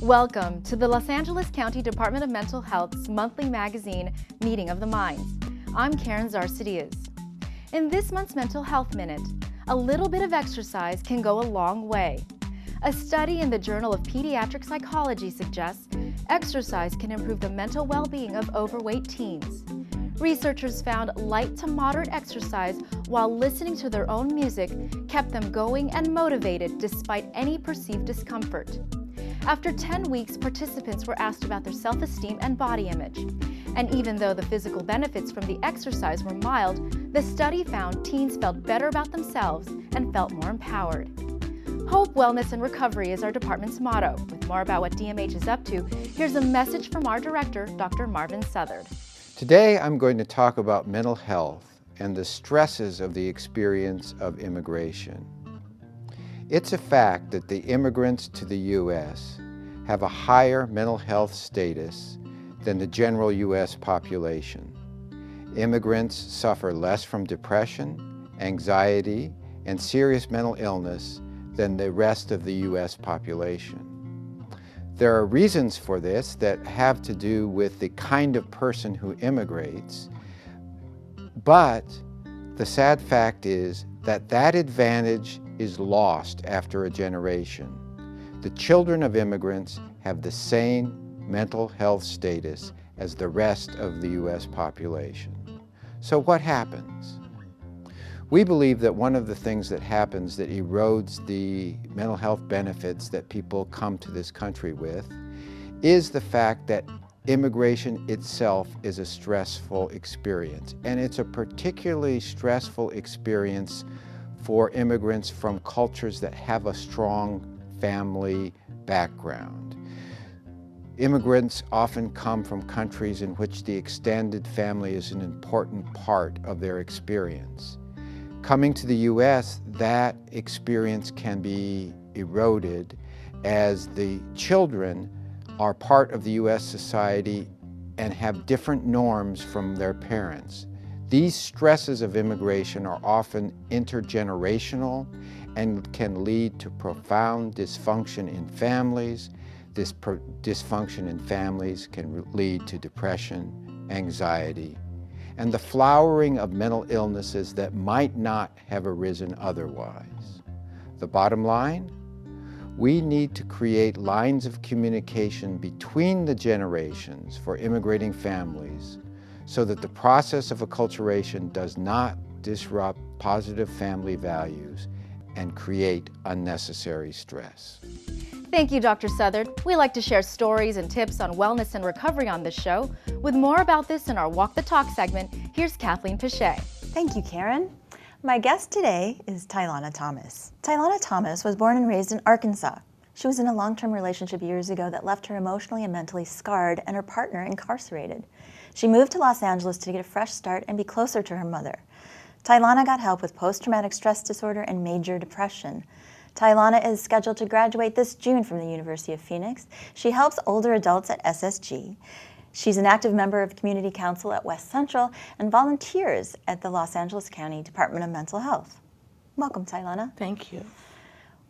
Welcome to the Los Angeles County Department of Mental Health's monthly magazine, Meeting of the Minds. I'm Karen Zarcidias. In this month's Mental Health Minute, a little bit of exercise can go a long way. A study in the Journal of Pediatric Psychology suggests exercise can improve the mental well-being of overweight teens. Researchers found light to moderate exercise while listening to their own music kept them going and motivated despite any perceived discomfort. After 10 weeks, participants were asked about their self-esteem and body image. And even though the physical benefits from the exercise were mild, the study found teens felt better about themselves and felt more empowered. Hope, Wellness, and Recovery is our department's motto. With more about what DMH is up to, here's a message from our director, Dr. Marvin Southard. Today I'm going to talk about mental health and the stresses of the experience of immigration. It's a fact that the immigrants to the U.S. have a higher mental health status than the general U.S. population. Immigrants suffer less from depression, anxiety, and serious mental illness than the rest of the U.S. population. There are reasons for this that have to do with the kind of person who immigrates, but the sad fact is that that advantage is lost after a generation. The children of immigrants have the same mental health status as the rest of the U.S. population. So what happens? We believe that one of the things that happens that erodes the mental health benefits that people come to this country with is the fact that immigration itself is a stressful experience. And it's a particularly stressful experience for immigrants from cultures that have a strong family background. Immigrants often come from countries in which the extended family is an important part of their experience. Coming to the U.S., that experience can be eroded as the children are part of the U.S. society and have different norms from their parents. These stresses of immigration are often intergenerational and can lead to profound dysfunction in families. This dysfunction in families can lead to depression, anxiety, and the flowering of mental illnesses that might not have arisen otherwise. The bottom line? We need to create lines of communication between the generations for immigrating families so that the process of acculturation does not disrupt positive family values and create unnecessary stress. Thank you, Dr. Southard. We like to share stories and tips on wellness and recovery on this show. With more about this in our Walk the Talk segment, here's Kathleen Pichet. Thank you, Karen. My guest today is Tylana Thomas. Tylana Thomas was born and raised in Arkansas. She was in a long-term relationship years ago that left her emotionally and mentally scarred and her partner incarcerated. She moved to Los Angeles to get a fresh start and be closer to her mother. Tylana got help with post-traumatic stress disorder and major depression. Tylana is scheduled to graduate this June from the University of Phoenix. She helps older adults at SSG. She's an active member of Community Council at West Central and volunteers at the Los Angeles County Department of Mental Health. Welcome, Tylana. Thank you.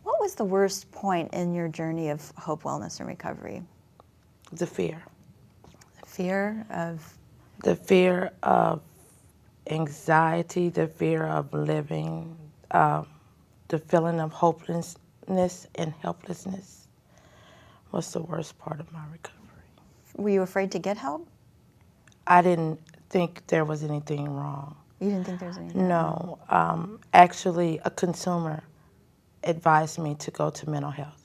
What was the worst point in your journey of hope, wellness, and recovery? The fear. The fear of? The fear of anxiety, the fear of living, the feeling of hopelessness and helplessness was the worst part of my recovery. Were you afraid to get help? I didn't think there was anything wrong. You didn't think there was anything wrong? No. Actually, a consumer advised me to go to mental health.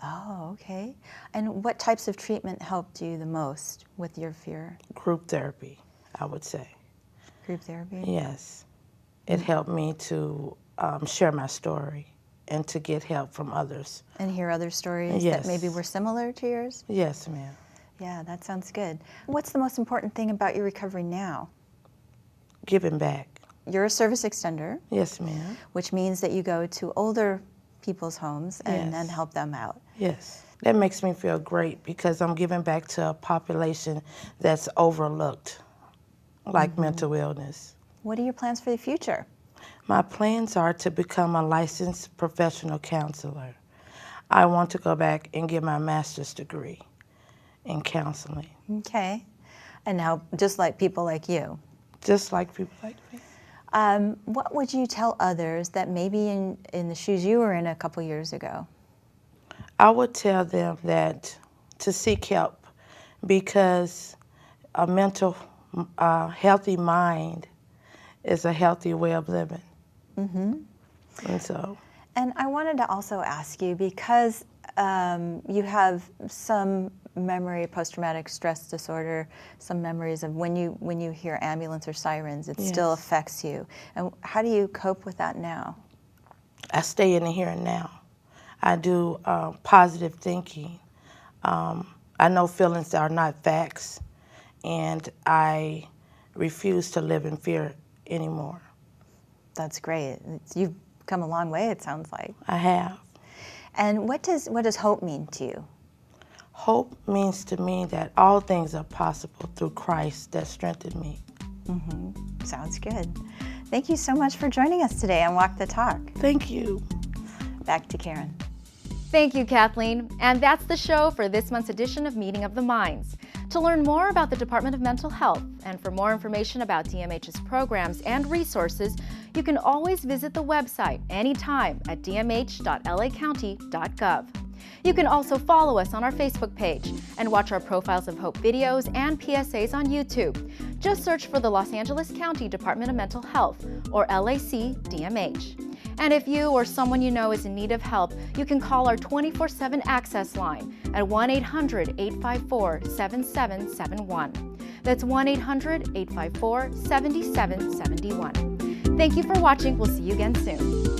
Oh, okay. And what types of treatment helped you the most with your fear? Group therapy, I would say. Group therapy? Yes. It helped me to share my story and to get help from others. And hear other stories Yes. that maybe were similar to yours? Yes, ma'am. Yeah, that sounds good. What's the most important thing about your recovery now? Giving back. You're a service extender. Yes, ma'am. Which means that you go to older people's homes and Yes. then help them out. Yes. That makes me feel great because I'm giving back to a population that's overlooked, like mental illness. What are your plans for the future? My plans are to become a licensed professional counselor. I want to go back and get my master's degree in counseling. Okay. And now, just like people like you. Just like people like me. What would you tell others that may be in the shoes you were in a couple years ago? I would tell them that to seek help, because a mental healthy mind is a healthy way of living. Mm-hmm. And so. And I wanted to also ask you, because you have some memory, post-traumatic stress disorder, some memories of when you hear ambulance or sirens, it still affects you. And how do you cope with that now? I stay in the here and now. I do positive thinking. I know feelings are not facts, and I refuse to live in fear anymore. That's great. You've come a long way, it sounds like. I have. And what does hope mean to you? Hope means to me that all things are possible through Christ that strengthened me. Mm-hmm. Sounds good. Thank you so much for joining us today on Walk the Talk. Thank you. Back to Karen. Thank you, Kathleen. And that's the show for this month's edition of Meeting of the Minds. To learn more about the Department of Mental Health and for more information about DMH's programs and resources, you can always visit the website anytime at dmh.lacounty.gov. You can also follow us on our Facebook page and watch our Profiles of Hope videos and PSAs on YouTube. Just search for the Los Angeles County Department of Mental Health, or LAC DMH. And if you or someone you know is in need of help, you can call our 24/7 access line at 1-800-854-7771. That's 1-800-854-7771. Thank you for watching. We'll see you again soon.